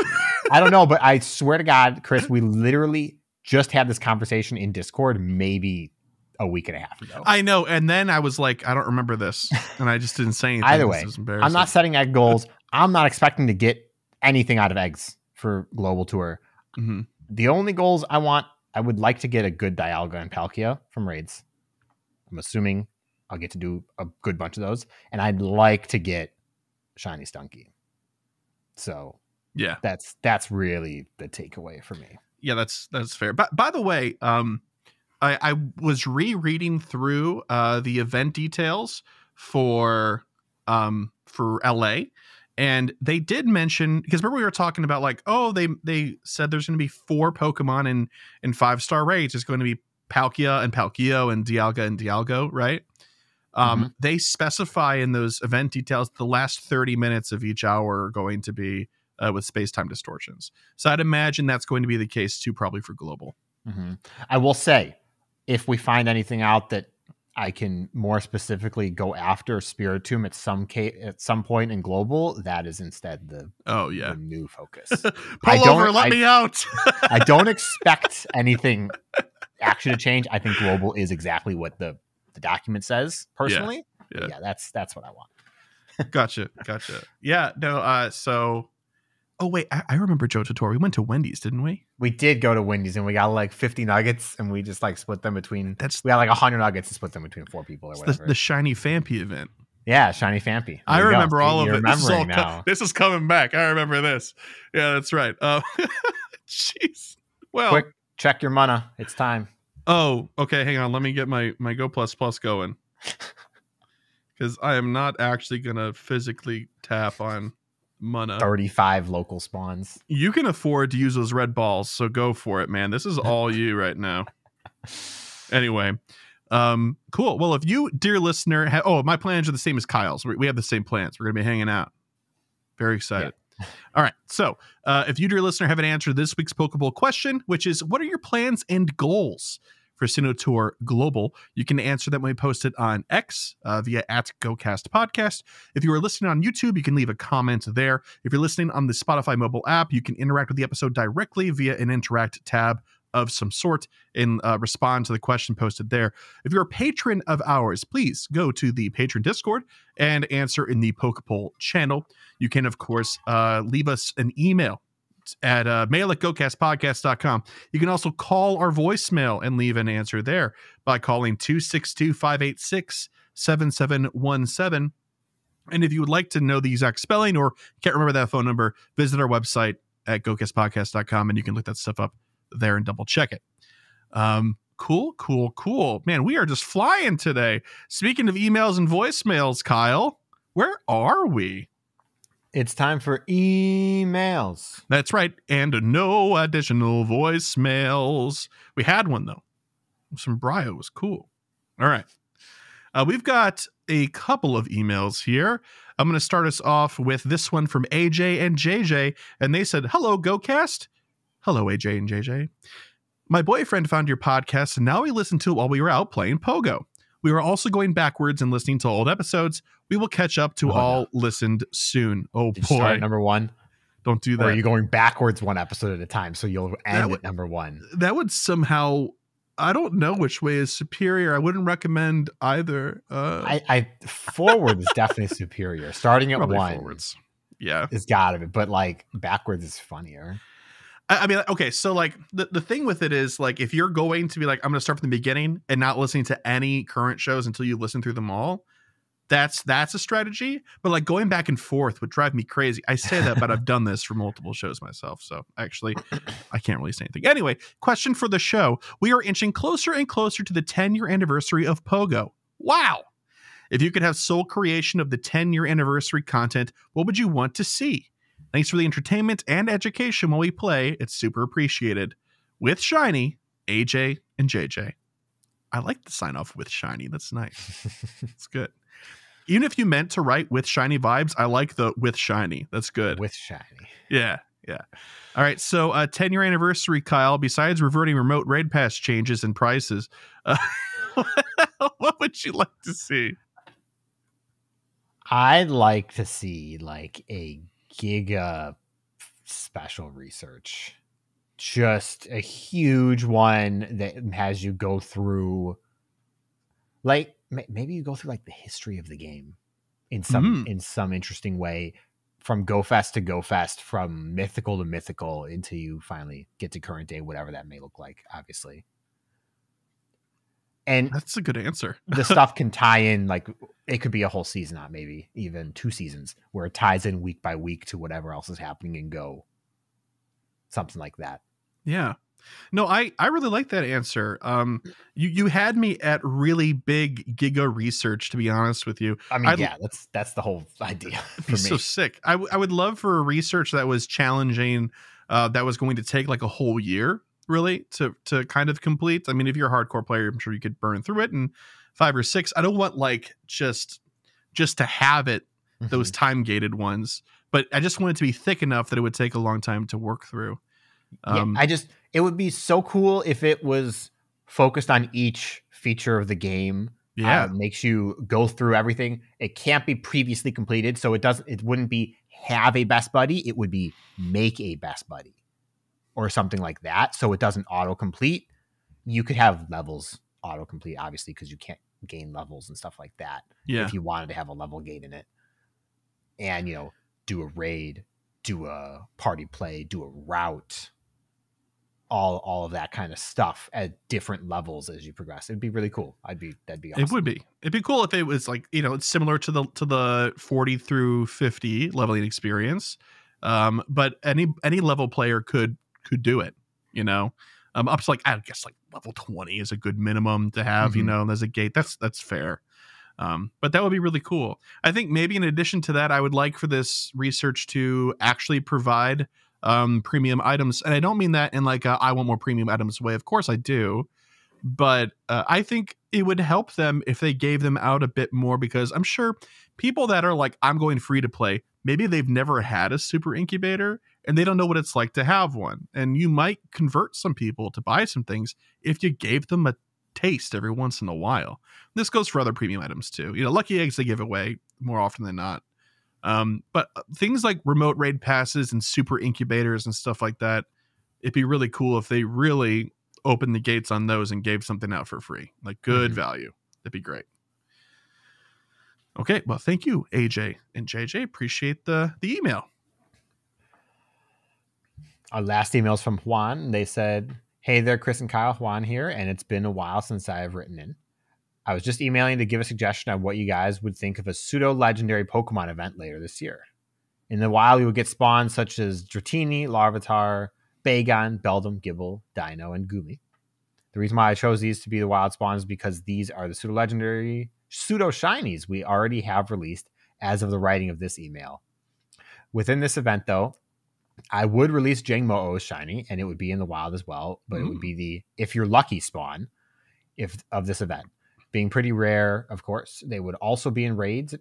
I don't know, but I swear to God, Chris, we literally just had this conversation in Discord maybe a week and a half ago. I know, and then I was like, I don't remember this, and I just didn't say anything. Either way, I'm not setting egg goals. I'm not expecting to get anything out of eggs for Global Tour. Mm-hmm. The only goals I would like to get a good Dialga and Palkia from raids. I'm assuming I'll get to do a good bunch of those, and I'd like to get Shiny Stunky. So yeah, that's really the takeaway for me. Yeah, that's fair. But by the way, I was rereading through the event details for LA, and they did mention, because remember we were talking about like, oh, they said there's going to be 4 Pokemon in 5-star raids. It's going to be Palkia and Palkio and Dialga and Dialgo, right? They specify in those event details the last 30 minutes of each hour are going to be with space-time distortions. So I'd imagine that's going to be the case too, probably for Global. Mm-hmm. I will say, if we find anything out that I can more specifically go after Spiritomb at some point in global, that is instead the new focus. Let me out. I don't expect anything actually to change. I think global is exactly what the document says personally. Yeah, that's what I want. Gotcha. Yeah, no, so oh wait, I remember Joe Tutor. We went to Wendy's, didn't we? We did go to Wendy's and we got like 50 nuggets and we just like split them between we got like 100 nuggets and split them between 4 people or whatever. The Shiny Fampy event. Yeah, Shiny Fampy. I remember all of it. This is coming back. I remember this. Yeah, that's right. Jeez. Well, quick, check your mana. It's time. Oh, okay. Hang on. Let me get my Go Plus going. Because I am not actually going to physically tap on mana. 35 local spawns. You can afford to use those red balls, so go for it, man. This is all you right now. Anyway, cool. Well, if you, dear listener, my plans are the same as Kyle's. We have the same plans. We're going to be hanging out. Very excited. Yeah. All right. So if you, dear listener, have an answer to this week's PokéPoll question, which is, what are your plans and goals for Sinnoh Tour Global? You can answer them when we post it on X via @GOCast Podcast. If you are listening on YouTube, you can leave a comment there. If you're listening on the Spotify mobile app, you can interact with the episode directly via an interact tab of some sort and respond to the question posted there. If you're a patron of ours, please go to the patron Discord and answer in the PokéPoll channel. You can, of course, leave us an email at mail@gocastpodcast.com. You can also call our voicemail and leave an answer there by calling 262-586-7717. And if you would like to know the exact spelling or can't remember that phone number, visit our website at gocastpodcast.com and you can look that stuff up there and double check it. Cool. Man, we are just flying today. Speaking of emails and voicemails, Kyle, where are we? It's time for emails. That's right. And no additional voicemails. We had one, though. Some Brio was cool. All right. We've got a couple of emails here. I'm going to start us off with this one from AJ and JJ. And they said, hello, GoCast. Hello, AJ and JJ. My boyfriend found your podcast, and now we listened to it while we were out playing Pogo. We were also going backwards and listening to old episodes. We will catch up to all listened soon. Oh, Did boy. You start at number 1? Don't do that. Or are you going backwards one episode at a time, so you'll end at number 1? That would somehow... I don't know which way is superior. I wouldn't recommend either. I forward is definitely superior. Starting at 1 forwards. Yeah. Is gotta be. But like backwards is funnier. I mean, okay, so like the thing with it is like if you're going to be like, I'm going to start from the beginning and not listening to any current shows until you listen through them all, that's a strategy. But like going back and forth would drive me crazy. I say that, but I've done this for multiple shows myself. So actually, I can't really say anything. Anyway, question for the show. We are inching closer and closer to the 10-year anniversary of Pogo. Wow. If you could have sole creation of the 10-year anniversary content, what would you want to see? Thanks for the entertainment and education while we play. It's super appreciated. With Shiny, AJ and JJ. I like the sign off with Shiny. That's nice. It's good. Even if you meant to write with Shiny vibes, I like the with Shiny. That's good. With Shiny. Yeah. All right. So 10-year anniversary, Kyle, besides reverting remote raid pass changes and prices, what would you like to see? I'd like to see like a giga special research, just a huge one that has you go through like maybe you go through like the history of the game in some interesting way, from GoFest to GoFest, from mythical to mythical, until you finally get to current day, whatever that may look like, obviously. And that's a good answer. The stuff can tie in, like it could be a whole season, not maybe even 2 seasons, where it ties in week by week to whatever else is happening in Go. Something like that. Yeah. No, I really like that answer. You had me at really big giga research, to be honest with you. I mean, that's the whole idea for me. So sick. I would love for a research that was challenging, that was going to take like a whole year, really, to kind of complete. I mean, if you're a hardcore player, I'm sure you could burn through it in 5 or 6. I don't want like just to have it, those time gated ones, but I just want it to be thick enough that it would take a long time to work through. It would be so cool if it was focused on each feature of the game Yeah. Makes you go through everything. It can't be previously completed, so it wouldn't be have a best buddy. It would be make a best buddy or something like that. So it doesn't autocomplete. You could have levels autocomplete, obviously, because you can't gain levels and stuff like that. Yeah. If you wanted to have a level gate in it, and do a raid, do a party play, do a route, all of that kind of stuff at different levels as you progress. It'd be really cool. That'd be awesome. It would be. It'd be cool if it was like, it's similar to the 40 through 50 leveling experience. But any level player could do it, up to I guess level 20 is a good minimum to have, there's a gate. That's fair. But that would be really cool. I think maybe in addition to that, I would like for this research to actually provide premium items. And I don't mean that in I want more premium items way. Of course I do. But I think it would help them if they gave them out a bit more, because I'm sure people that are I'm going free to play, maybe they've never had a super incubator and they don't know what it's like to have one. And you might convert some people to buy some things if you gave them a taste every once in a while. This goes for other premium items too. Lucky eggs they give away more often than not. But things like remote raid passes and super incubators and stuff like that, it'd be really cool if they really opened the gates on those and gave something out for free, good value. That'd be great. Okay, well, thank you, AJ and JJ. Appreciate the email. Our last email is from Juan. They said, "Hey there, Chris and Kyle, Juan here, and it's been a while since I've written in. I was just emailing to give a suggestion on what you guys would think of a pseudo-legendary Pokemon event later this year. In the wild, we would get spawns such as Dratini, Larvitar, Bagon, Beldum, Gible, Dino, and Goomy. The reason why I chose these to be the wild spawns is because these are the pseudo-legendary pseudo-shinies we already have released as of the writing of this email. Within this event, though, I would release Jangmo-O's shiny, and it would be in the wild as well, but it would be the if you're lucky spawn of this event. Being pretty rare, of course. They would also be in raids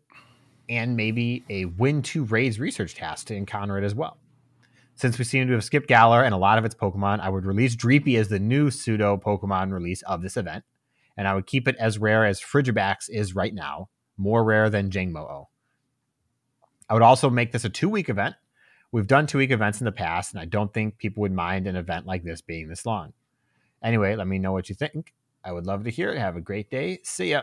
and maybe a win 2 raids research task to encounter it as well. Since we seem to have skipped Galar and a lot of its Pokemon, I would release Dreepy as the new pseudo Pokemon release of this event, and I would keep it as rare as Frigibax is right now, more rare than Jangmo-O. I would also make this a 2-week event. We've done 2-week events in the past, and I don't think people would mind an event like this being this long. Anyway, let me know what you think. I would love to hear it. Have a great day. See ya."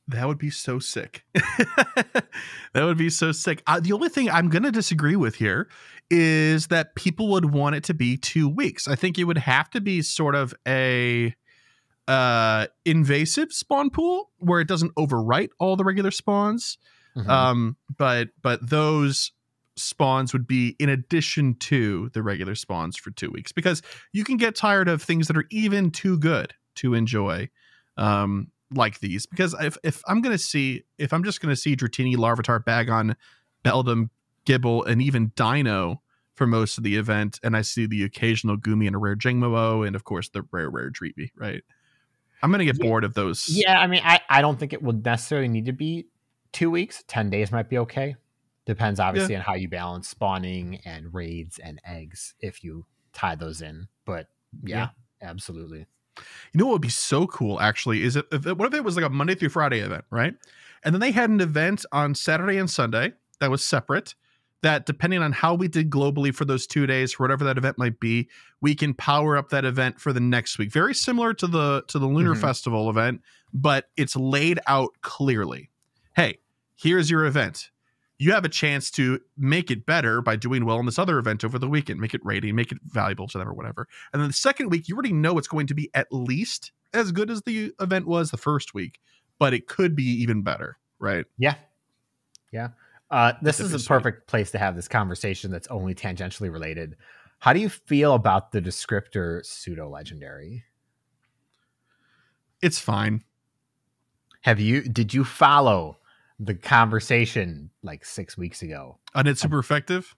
That would be so sick. That would be so sick. The only thing I'm going to disagree with here is that people would want it to be 2 weeks. I think it would have to be sort of a invasive spawn pool where it doesn't overwrite all the regular spawns. But those spawns would be in addition to the regular spawns for 2 weeks, because you can get tired of things that are even too good to enjoy, like these. Because if I'm just going to see Dratini, Larvitar, Bagon, Beldum, Gible, and even Dino for most of the event, and I see the occasional Goomy and a rare Jangmo-O, and of course the rare Dreepy, right? I'm going to get bored of those. Yeah, I mean, I don't think it would necessarily need to be 2 weeks. 10 days might be okay. Depends obviously on how you balance spawning and raids and eggs if you tie those in. But yeah. Absolutely. You know what would be so cool actually is what if it was a Monday through Friday event, right? And then they had an event on Saturday and Sunday that was separate, that depending on how we did globally for those 2 days, for whatever that event might be, we can power up that event for the next week. Very similar to the Lunar Festival event, but it's laid out clearly. Hey, here's your event. You have a chance to make it better by doing well in this other event over the weekend. Make it rating, make it valuable to them or whatever. And then the second week, you already know it's going to be at least as good as the event was the first week, but it could be even better, right? Yeah. This is a perfect place to have this conversation that's only tangentially related. How do you feel about the descriptor pseudo-legendary? It's fine. Did you follow the conversation 6 weeks ago? And it's super effective?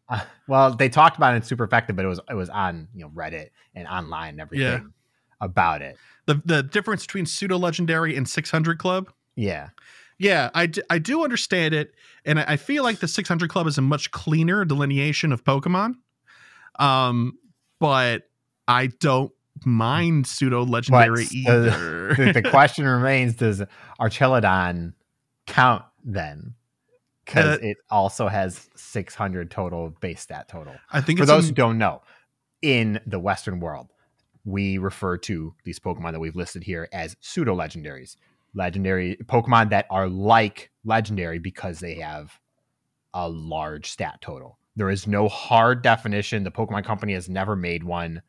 Well, they talked about it in Super Effective, but it was on Reddit and online and everything about it. The difference between pseudo-legendary and 600 Club? Yeah. Yeah, I do understand it, and I feel like the 600 Club is a much cleaner delineation of Pokemon, but I don't mind pseudo legendary either. The question remains: does Archelodon count then? Because it also has 600 total base stat total. I think for those who don't know, in the Western world, we refer to these Pokemon that we've listed here as pseudo legendaries. Legendary Pokemon that are like legendary because they have a large stat total. There is no hard definition. The Pokemon Company has never made one,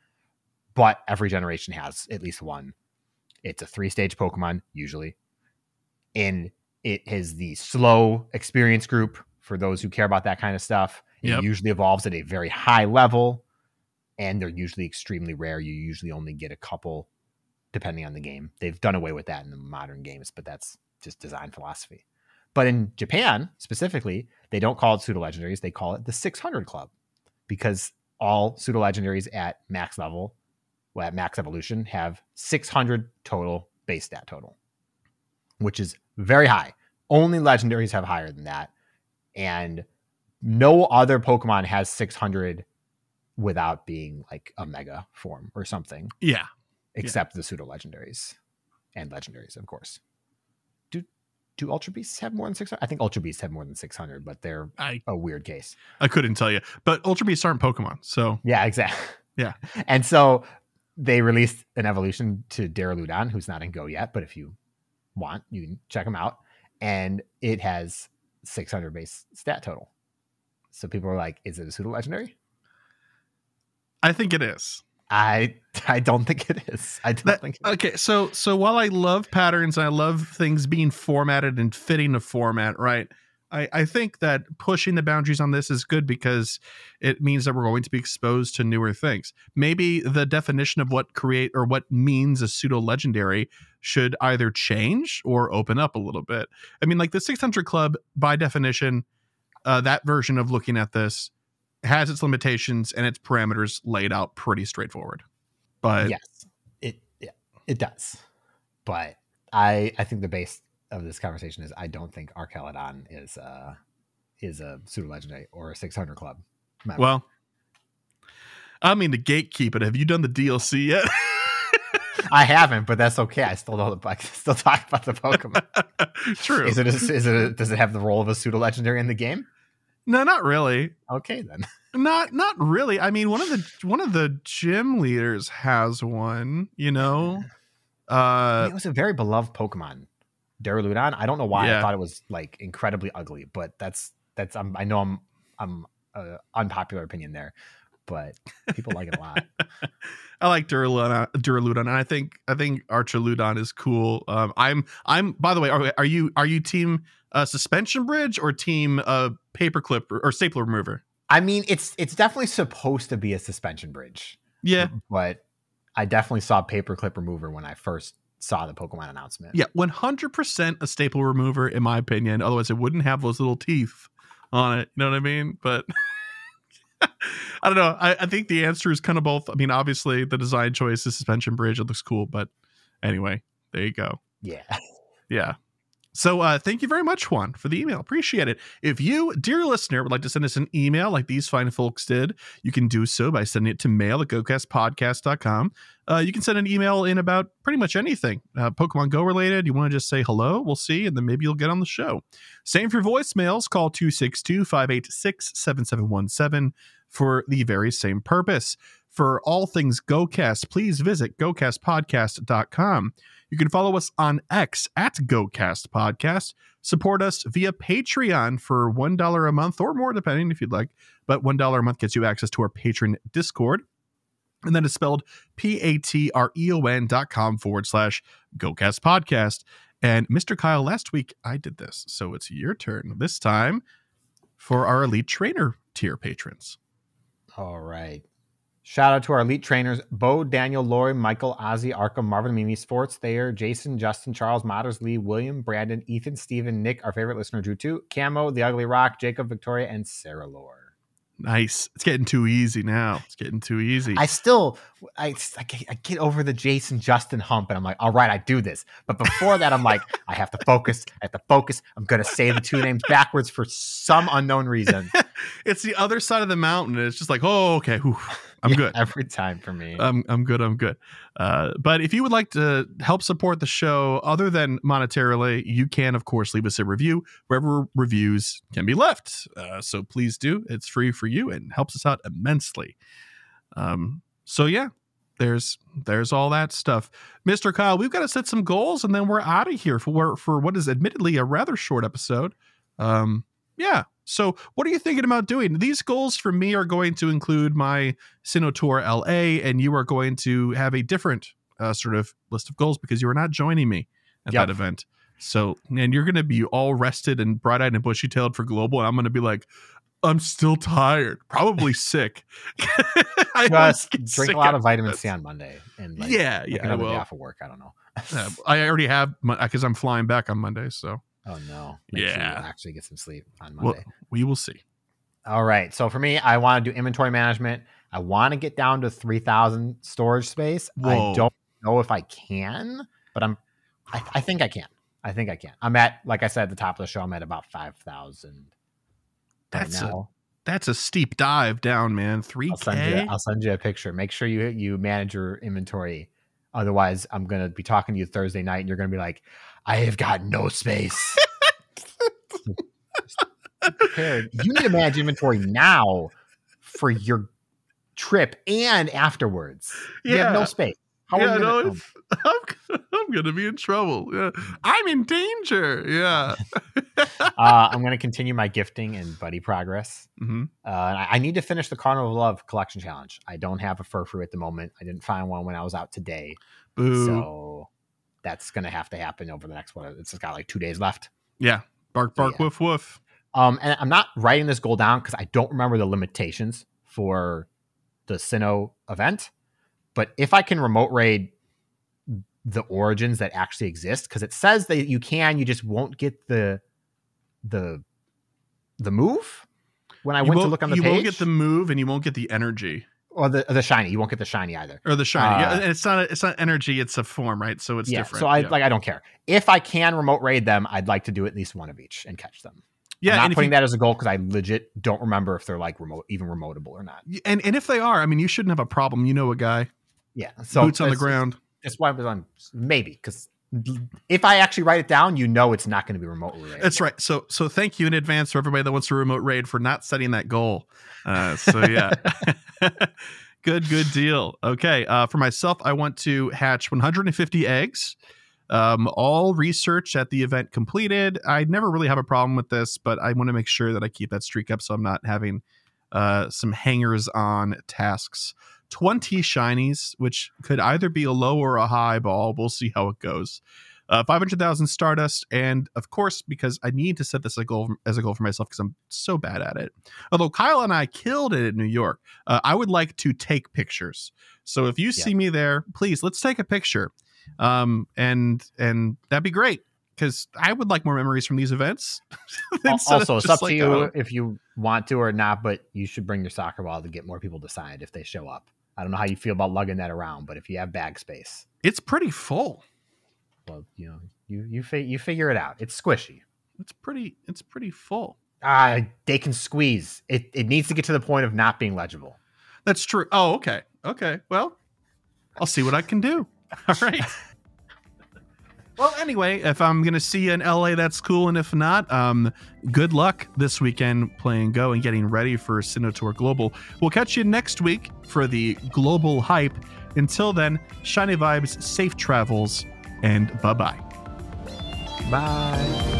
but every generation has at least one. It's a 3-stage Pokemon, usually. And it is the slow experience group for those who care about that kind of stuff. It usually evolves at a very high level, and they're usually extremely rare. You usually only get a couple, depending on the game. They've done away with that in the modern games, but that's just design philosophy. But in Japan, specifically, they don't call it pseudo-legendaries. They call it the 600 Club, because all pseudo-legendaries at max level, at max evolution, have 600 total base stat total, which is very high. Only legendaries have higher than that. And no other Pokemon has 600 without being like a mega form or something. Yeah. Except the pseudo-legendaries and legendaries, of course. Do Ultra Beasts have more than 600? I think Ultra Beasts have more than 600, but they're a weird case. I couldn't tell you. But Ultra Beasts aren't Pokemon, so... Yeah, exactly. Yeah. And so they released an evolution to Daraludon, who's not in Go yet, but if you want, you can check him out. And it has 600 base stat total. So people are like, is it a pseudo-legendary? I think it is. I don't think it is. I don't think it is. Okay, so while I love patterns and I love things being formatted and fitting a format, right? I think that pushing the boundaries on this is good because it means that we're going to be exposed to newer things. Maybe the definition of what means a pseudo legendary should either change or open up a little bit. I mean, like the 600 Club, by definition, that version of looking at this has its limitations and its parameters laid out pretty straightforward. But yes, it does. But I think the base of this conversation is I don't think Archelodon is a pseudo legendary or a 600 Club member. Well, I mean to gatekeep it. Have you done the DLC yet? I haven't, but that's okay. I still know I can still talk about the Pokemon. True. Does it have the role of a pseudo legendary in the game? No, not really. Okay, then. Not really. I mean, one of the gym leaders has one, you know. It was a very beloved Pokemon, Daraludon. I don't know why I thought it was like incredibly ugly, but that's I know I'm unpopular opinion there, but people like it a lot. I like Duraludon, and I think Archeludon is cool. I'm by the way, are you team suspension bridge or team paperclip or stapler remover? I mean, it's definitely supposed to be a suspension bridge. Yeah, but I definitely saw paperclip remover when I first saw the Pokemon announcement. Yeah, 100% a staple remover, in my opinion. Otherwise, it wouldn't have those little teeth on it. You know what I mean? But I don't know. I think the answer is kind of both. I mean, obviously, the design choice is suspension bridge. It looks cool. But anyway, there you go. Yeah. Yeah. So thank you very much, Juan, for the email. Appreciate it. If you, dear listener, would like to send us an email like these fine folks did, you can do so by sending it to mail@gocastpodcast.com. You can send an email in about pretty much anything. Pokemon Go related. You want to just say hello? We'll see. And then maybe you'll get on the show. Same for voicemails. Call 262-586-7717 for the very same purpose. For all things GoCast, please visit GoCastPodcast.com. You can follow us on X @GoCast Podcast. Support us via Patreon for $1 a month or more, depending if you'd like. But $1 a month gets you access to our patron Discord. And that is spelled patreon.com/GoCast Podcast. And Mr. Kyle, last week I did this. So it's your turn this time for our Elite Trainer tier patrons. All right. Shout out to our elite trainers, Bo, Daniel, Lori, Michael, Ozzy, Arkham, Marvin, Mimi, Sports, Thayer, Jason, Justin, Charles, Motters, Lee, William, Brandon, Ethan, Steven, Nick, our favorite listener, Drew 2, Camo, The Ugly Rock, Jacob, Victoria, and Sarah Lore. Nice. It's getting too easy now. It's getting too easy. I still I get over the Jason Justin hump, and I'm like, all right, I do this. But before that, I'm like, I have to focus. I'm gonna say the two names backwards for some unknown reason. It's the other side of the mountain. It's just like, oh, okay, whew, I'm good every time for me. I'm good. But if you would like to help support the show other than monetarily, you can, of course, leave us a review wherever reviews can be left. So please do. It's free for you and helps us out immensely. So yeah, there's all that stuff. Mr. Kyle, we've got to set some goals and then we're out of here for what is admittedly a rather short episode. Yeah. So what are you thinking about doing? These goals for me are going to include my Sinnoh Tour LA, and you are going to have a different sort of list of goals because you are not joining me at that event. So, and you're going to be all rested and bright-eyed and bushy-tailed for Global, and I'm going to be like, I'm still tired, probably sick. Just drink a lot of vitamin C on Monday, and another day off of work. I don't know. I already have because I'm flying back on Monday. So oh no, Make sure you actually get some sleep on Monday. Well, we will see. All right, so for me, I want to do inventory management. I want to get down to 3,000 storage space. Whoa. I don't know if I can, but I think I can. I'm at, like I said at the top of the show, I'm at about 5,000. That's a steep dive down, man. 3K. I'll send you a picture. Make sure you manage your inventory. Otherwise, I'm gonna be talking to you Thursday night, and you're gonna be like, "I have got no space." Prepared. You need to manage inventory now for your trip and afterwards. You have no space. How are you I'm gonna be in trouble. Yeah, I'm in danger. Yeah. I'm gonna continue my gifting and buddy progress. Mm-hmm. I need to finish the Carnival of Love collection challenge. I don't have a furfrou at the moment. I didn't find one when I was out today. Boo. So that's gonna have to happen over the next one. It's got like 2 days left. Yeah. Bark, woof, woof. And I'm not writing this goal down because I don't remember the limitations for the Sinnoh event. But if I can remote raid the origins that actually exist, because it says that you just won't get the move. When I went to look on the page, you won't get the move and you won't get the energy. Or the shiny. You won't get the shiny either. Or the shiny. Yeah, and it's not energy, it's a form, right? So it's different. So I don't care. If I can remote raid them, I'd like to do at least one of each and catch them. Yeah, I'm not putting that as a goal because I legit don't remember if they're like even remotable or not. And if they are, I mean, you shouldn't have a problem. You know a guy. Yeah. So boots on the ground. That's why I'm maybe, because if I actually write it down, it's not going to be remote raid. That's right. So thank you in advance for everybody that wants to remote raid for not setting that goal. So yeah. Good deal. Okay. For myself, I want to hatch 150 eggs. All research at the event completed. I never really have a problem with this, but I want to make sure that I keep that streak up so I'm not having some hangers on tasks. 20 shinies, which could either be a low or a high ball. We'll see how it goes. 500,000 Stardust, and of course, because I need to set this as a goal for myself because I'm so bad at it. Although Kyle and I killed it in New York, I would like to take pictures. So if you see me there, please let's take a picture. And that'd be great because I would like more memories from these events. Also, it's up to you if you want to or not, but you should bring your soccer ball to get more people to sign if they show up. I don't know how you feel about lugging that around, but if you have bag space, it's pretty full. Well, you figure it out. It's squishy. It's pretty full. They can squeeze. It needs to get to the point of not being legible. That's true. Oh, okay. Well, I'll see what I can do. All right. Well, anyway, if I'm going to see you in LA, that's cool. And if not, good luck this weekend playing Go and getting ready for Sinnoh Tour Global. We'll catch you next week for the global hype. Until then, shiny vibes, safe travels, and bye-bye. Bye.